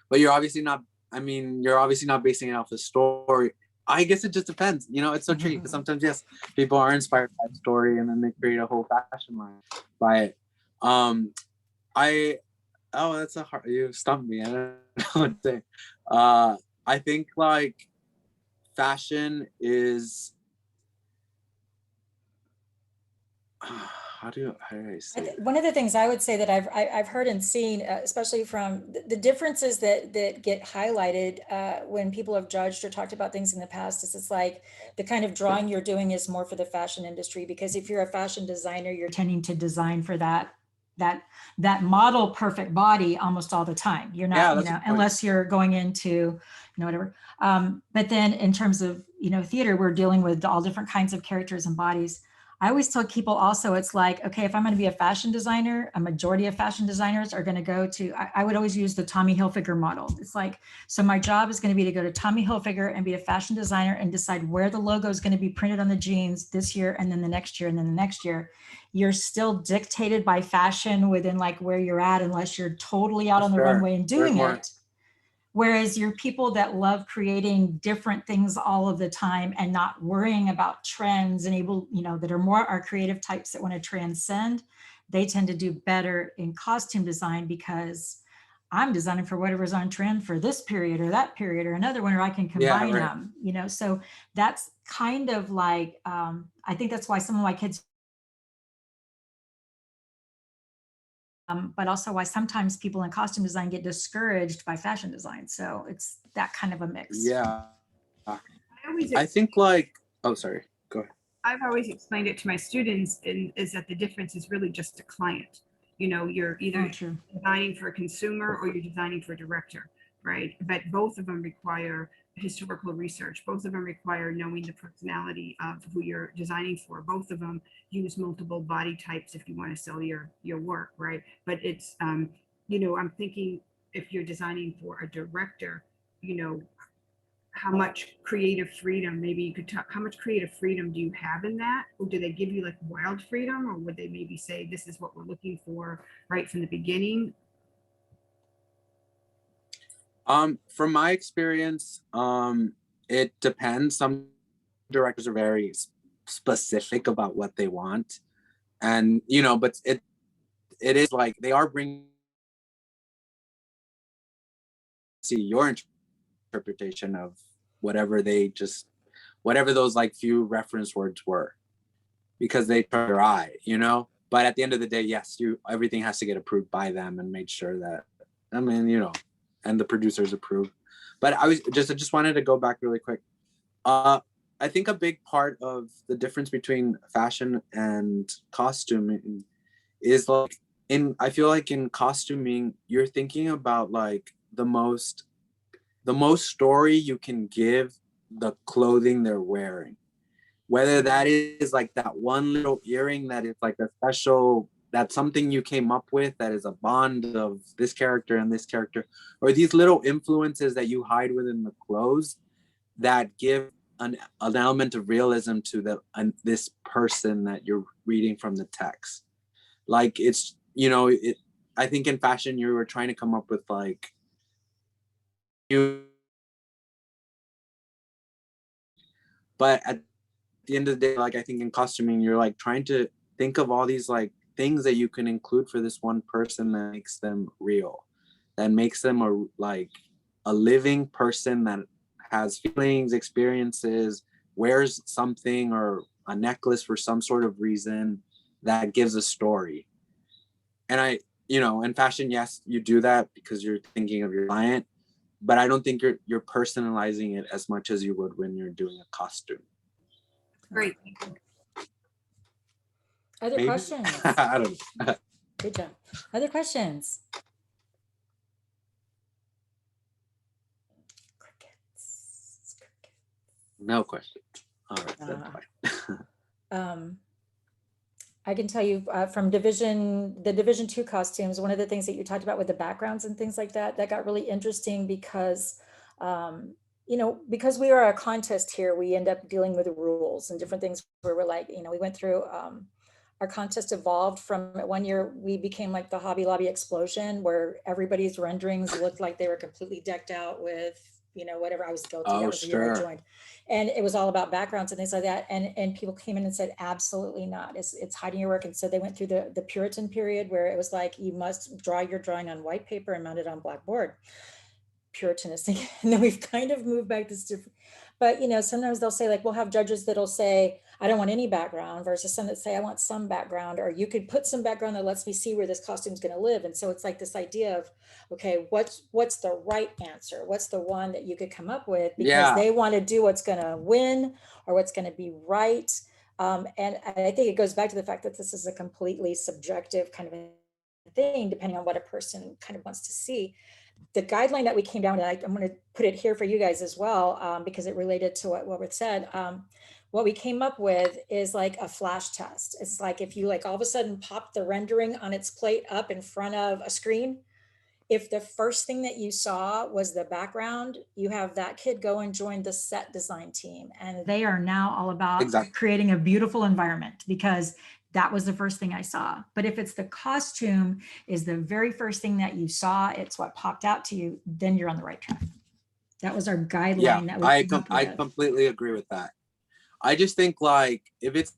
but you're obviously not basing it off a story. I guess it just depends. It's so tricky because sometimes, yes, people are inspired by the story and then they create a whole fashion line by it. That's you stumped me. I don't know what to say. I think like fashion is how do I say it? One of the things I would say that I've heard and seen, especially from the differences that get highlighted when people have judged or talked about things in the past, is it's like the kind of drawing you're doing is more for the fashion industry, because if you're a fashion designer, you're tending to design for that model perfect body almost all the time. You're not, unless you're going into, whatever. But then in terms of, theater, we're dealing with all different kinds of characters and bodies. I always tell people also, it's like, okay, if I'm going to be a fashion designer, a majority of fashion designers are going to go to, I would always use the Tommy Hilfiger model. It's like, so my job is going to be to go to Tommy Hilfiger and be a fashion designer and decide where the logo is going to be printed on the jeans this year, and then the next year, and then the next year. You're still dictated by fashion within like where you're at, unless you're totally out on the runway and doing it. Whereas you're people that love creating different things all of the time and not worrying about trends and able, that are more our creative types that want to transcend, they tend to do better in costume design, because I'm designing for whatever's on trend for this period or that period or another one, or I can combine them, so that's kind of like, I think that's why some of my kids, but also why sometimes people in costume design get discouraged by fashion design. So it's that kind of a mix. Yeah. I think like, oh, sorry, go ahead. I've always explained it to my students is that the difference is really just a client. You're either designing for a consumer or you're designing for a director, right? But both of them require historical research. Both of them require knowing the personality of who you're designing for. Both of them use multiple body types if you want to sell your work, right? But it's, I'm thinking if you're designing for a director, how much creative freedom, maybe you could talk, how much creative freedom do you have in that? Or do they give you like wild freedom, or would they maybe say, this is what we're looking for right from the beginning? From my experience, it depends. Some directors are very specific about what they want, and but it is like they are bringing see your interpretation of whatever those like few reference words were, because they turn your eye, you know. But at the end of the day, yes, everything has to get approved by them and made sure that, I mean, you know, and the producers approve. But I just wanted to go back really quick. I think a big part of the difference between fashion and costuming is like I feel like in costuming, you're thinking about like the most story you can give the clothing they're wearing. Whether that is like that one little earring that is like a special, that's something you came up with, that is a bond of this character and this character, or these little influences that you hide within the clothes that give an element of realism to this person that you're reading from the text. Like, it's, you know, I think in fashion you were trying to come up with like but at the end of the day, like I think in costuming, you're like trying to think of all these like things that you can include for this one person that makes them real, that makes them a living person that has feelings, experiences, wears something or a necklace for some sort of reason that gives a story. And in fashion, yes, you do that because you're thinking of your client, but I don't think you're personalizing it as much as you would when you're doing a costume. Great. Other Maybe? questions? I don't know. Good job. Other questions? Crickets. No question. All right, that's fine. I can tell you from the Division 2 costumes, one of the things that you talked about with the backgrounds and things like that, that got really interesting because, because we are a contest here, we end up dealing with rules and different things where we're like, we went through, our contest evolved from 1 year, we became like the Hobby Lobby explosion where everybody's renderings looked like they were completely decked out with, whatever. I was guilty. That was the year I joined. And it was all about backgrounds and things like that. And people came in and said, absolutely not. It's hiding your work. And so they went through the Puritan period where it was like, you must draw your drawing on white paper and mount it on blackboard. Puritanistic. And then we've kind of moved back to different, but sometimes they'll say like, we'll have judges that'll say, I don't want any background, versus some that say, I want some background, or you could put some background that lets me see where this costume is going to live. And so it's like this idea of, okay, what's the right answer? What's the one that you could come up with? Because they want to do what's going to win or what's going to be right. And I think it goes back to the fact that this is a completely subjective kind of a thing, depending on what a person kind of wants to see. The guideline that we came down to, I'm going to put it here for you guys as well, because it related to what Wiberth said. What we came up with is like a flash test. It's like if you like all of a sudden pop the rendering on its plate up in front of a screen, if the first thing that you saw was the background, you have that kid go and join the set design team. And they are now all about creating a beautiful environment because that was the first thing I saw. But if it's the costume is the very first thing that you saw, it's what popped out to you, then you're on the right track. That was our guideline. I completely agree with that. I just think like if it's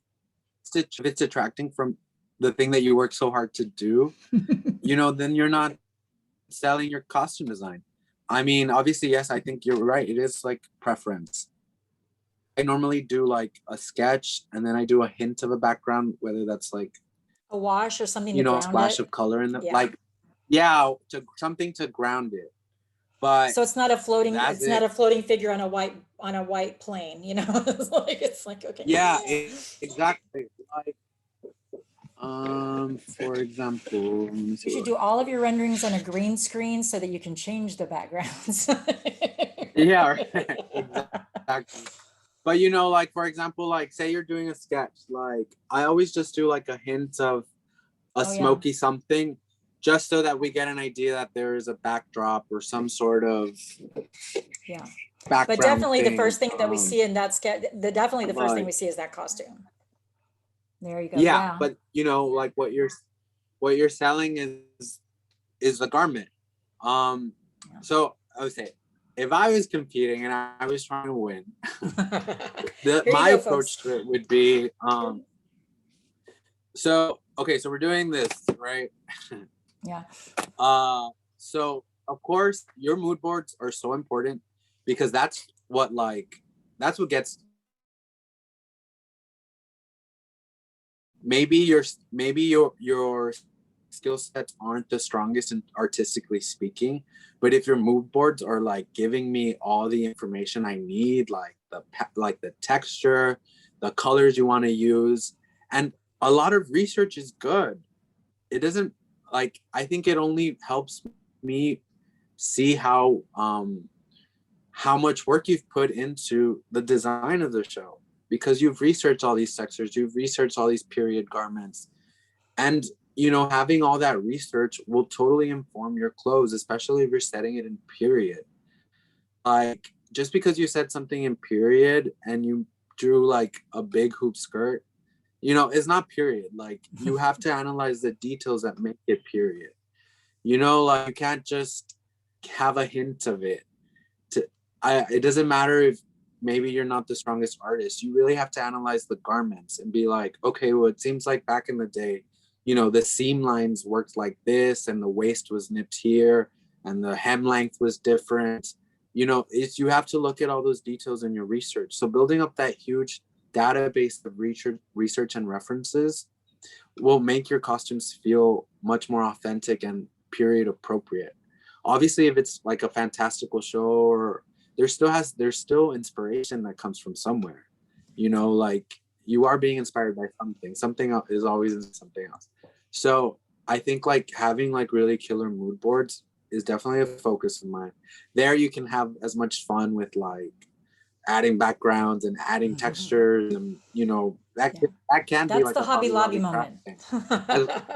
detracting from the thing that you work so hard to do, then you're not selling your costume design. I mean, obviously, yes, I think you're right. It is like preference. I normally do like a sketch and then I do a hint of a background, whether that's like a wash or something, a splash of color in the something to ground it. But so it's not a floating figure on a white plane, it's like okay. Yeah, exactly. Like for example, you should do all of your renderings on a green screen so that you can change the backgrounds. Yeah, right. Exactly. But like for example, like say you're doing a sketch, like I always just do like a hint of a smoky something, just so that we get an idea that there is a backdrop or some sort of background. But definitely the first thing that we see in that sketch, the first thing we see is that costume. There you go. Yeah, but like what you're selling is the garment. So I would say if I was competing and I was trying to win, my approach to it would be so we're doing this, right? Yeah. So of course, your mood boards are so important because that's what gets, maybe your skill sets aren't the strongest in artistically speaking, but if your mood boards are like giving me all the information I need, like the texture, the colors you want to use, and a lot of research is good. It doesn't, like, I think it only helps me see how much work you've put into the design of the show, because you've researched all these textures, you've researched all these period garments, and having all that research will totally inform your clothes, especially if you're setting it in period. Like, just because you said something in period and you drew like a big hoop skirt, it's not period. Like, you have to analyze the details that make it period. Like, you can't just have a hint of it. It doesn't matter if maybe you're not the strongest artist. You really have to analyze the garments and be like, okay, well, it seems like back in the day, the seam lines worked like this, and the waist was nipped here, and the hem length was different. You have to look at all those details in your research. So building up that huge database of research and references will make your costumes feel much more authentic and period appropriate. Obviously, if it's like a fantastical show, or there's still inspiration that comes from somewhere. Like, you are being inspired by something else is always in something else. So I think like having like really killer mood boards is definitely a focus of mine. There you can have as much fun with like adding backgrounds and adding textures, and that can be That's like the a Hobby Lobby craft moment. thing.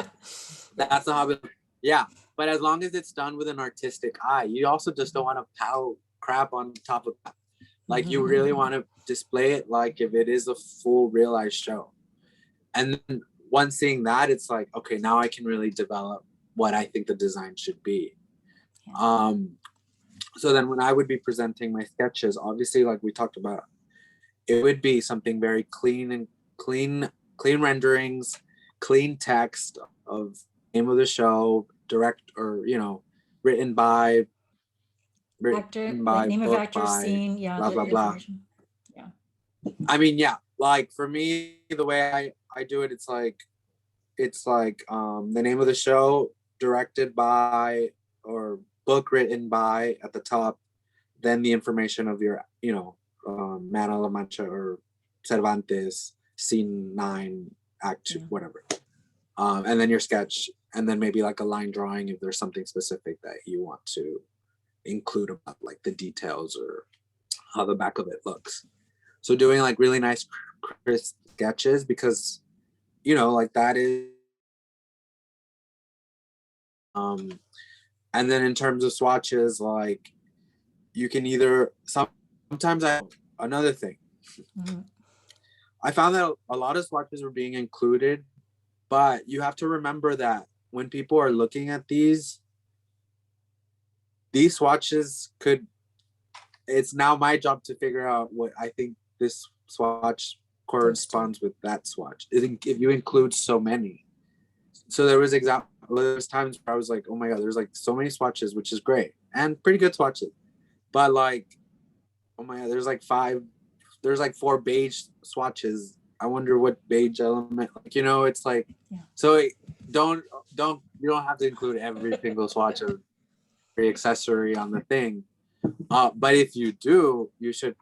That's a hobby. Yeah, but as long as it's done with an artistic eye, you also just don't want to pile crap on top of that. Like, you really want to display it like if it is a full realized show. And then once seeing that, it's like, okay, now I can really develop what I think the design should be. Yeah. So then when I would be presenting my sketches, obviously, like we talked about, it would be something very clean renderings, clean text of name of the show, direct, or written by, Actor, like name of book actor, by, scene, yeah, blah the blah blah. information. Yeah. I mean, yeah, like for me, the way I do it, it's like the name of the show, directed by, or book written by at the top, then the information of your Man of La Mancha or Cervantes, scene 9, act 2, whatever, and then your sketch, and then maybe like a line drawing if there's something specific that you want to include about like the details or how the back of it looks. So doing like really nice crisp sketches, because like that is and then in terms of swatches, like you can either sometimes another thing, I found that a lot of swatches were being included, but you have to remember that when people are looking at these swatches it's now my job to figure out what I think this swatch corresponds with that swatch. If you include so many. So there's times where I was like, oh my God, there's like so many swatches, which is great and pretty good swatches. But like, oh my God, there's like 4 beige swatches. I wonder what beige element, like, it's like, so you don't have to include every single swatch or every accessory on the thing. But if you do, you should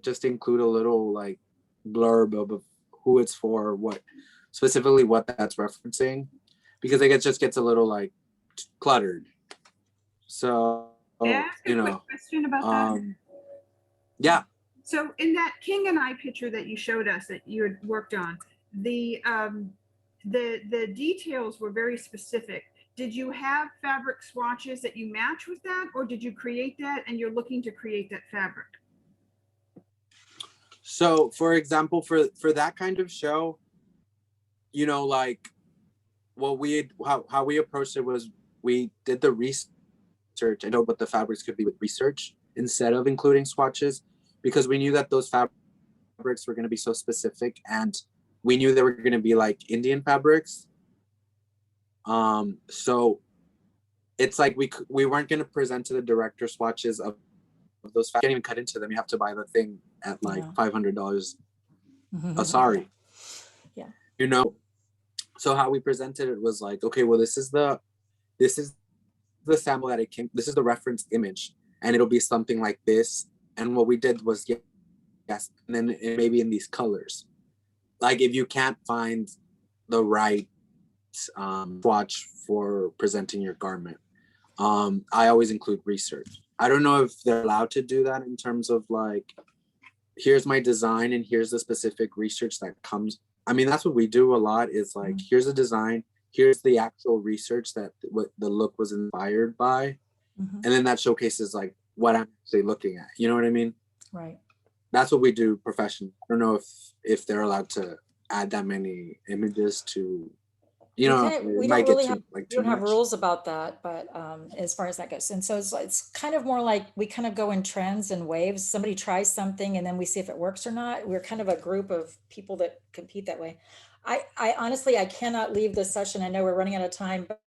just include a little like blurb of who it's for, what that's referencing, because it just gets a little like cluttered. So May I ask a quick question about that? Yeah. So in that King and I picture that you showed us that you had worked on, the details were very specific. Did you have fabric swatches that you match with that, or did you create that and you're looking to create that fabric? So for example, for that kind of show, like how we approached it was, we did the research and know what the fabrics could be with research instead of including swatches, because we knew that those fabrics were going to be so specific, and we knew they were going to be like Indian fabrics. So it's like we weren't going to present to the director swatches of those. You can't even cut into them. You have to buy the thing at like $500. Sorry. Yeah. You know, so how we presented it was like, okay, well, this is the sample that it came, this is the reference image, and it'll be something like this. And what we did was, yes, and then it may be in these colors. Like if you can't find the right swatch for presenting your garment, I always include research. I don't know if they're allowed to do that in terms of like, here's my design and here's the specific research that comes. I mean, that's what we do a lot, is like, here's a design, here's the actual research that what the look was inspired by. And then that showcases like what I'm actually looking at. You know what I mean? Right. That's what we do professionally. I don't know if they're allowed to add that many images to, you know, we might don't get really too, have, like, we too don't have much. rules about that, but as far as that goes. And so it's kind of more like we kind of go in trends and waves. Somebody tries something and then we see if it works or not. We're kind of a group of people that compete that way. I honestly, I cannot leave this session. I know we're running out of time, but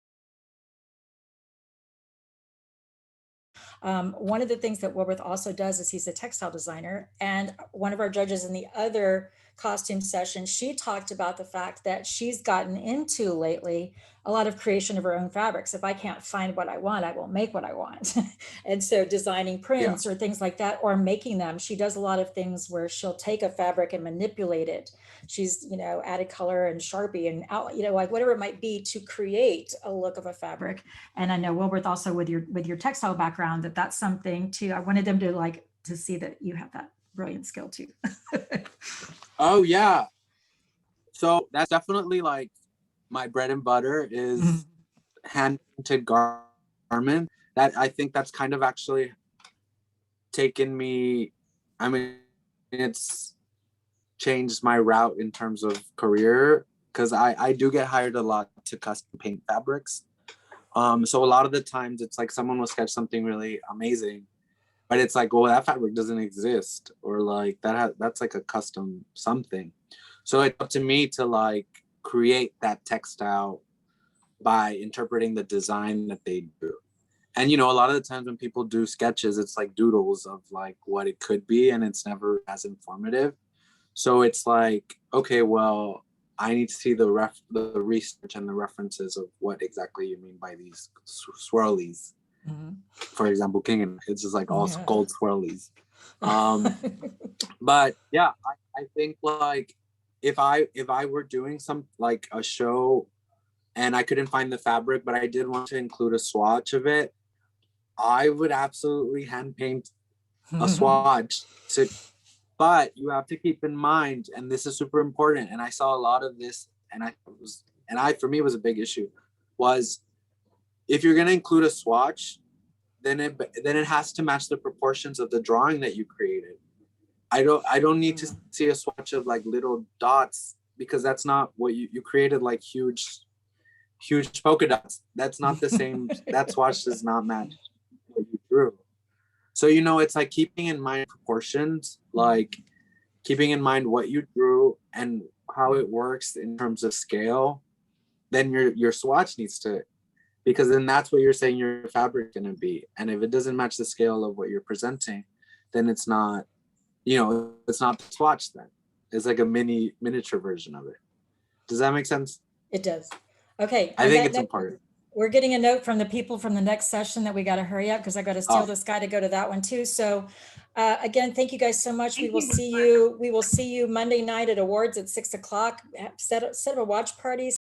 one of the things that Wiberth also does is he's a textile designer, and one of our judges in the other costume session, she talked about the fact that she's gotten into lately a lot of creation of her own fabrics. If I can't find what I want, I will make what I want. And so designing prints or things like that, or making them, she does a lot of things where she'll take a fabric and manipulate it. She's, you know, added color and Sharpie and out, you know, like whatever it might be to create a look of a fabric. And I know Wiberth also with your textile background, that's something too. I wanted them to like to see that you have that brilliant skill too. Oh yeah. So that's definitely like my bread and butter is hand painted garment. That I think that's kind of actually taken me, I mean, it's changed my route in terms of career, because I do get hired a lot to custom paint fabrics. So a lot of the times it's like someone will sketch something really amazing, but it's like, well, that fabric doesn't exist, or like that's like a custom something. So it's up to me to like create that textile by interpreting the design that they do. And you know, a lot of the times when people do sketches, it's like doodles of like what it could be, and it's never as informative. So it's like, okay, well, I need to see the research and the references of what exactly you mean by these swirlies. For example, King, and it's just like all gold swirlies. But yeah, I think like if I were doing some like a show and I couldn't find the fabric, but I did want to include a swatch of it, I would absolutely hand paint a swatch to. But you have to keep in mind, and this is super important, and I saw a lot of this, and for me it was a big issue, was if you're going to include a swatch, then it has to match the proportions of the drawing that you created. I don't need to see a swatch of like little dots, because that's not what you created, like huge polka dots. That's not the same. That swatch does not match what you drew. So, you know, it's like keeping in mind proportions, like keeping in mind what you drew and how it works in terms of scale. Then your swatch needs to, because then that's what you're saying your fabric going to be. And if it doesn't match the scale of what you're presenting, then it's not, you know, it's not the swatch then. It's like a miniature version of it. Does that make sense? It does. Okay. I think it's important. We're getting a note from the people from the next session that we got to hurry up because I got to steal this guy to go to that one too. So again, thank you guys so much. We will see you Monday night at awards at 6 o'clock. Set up a watch party.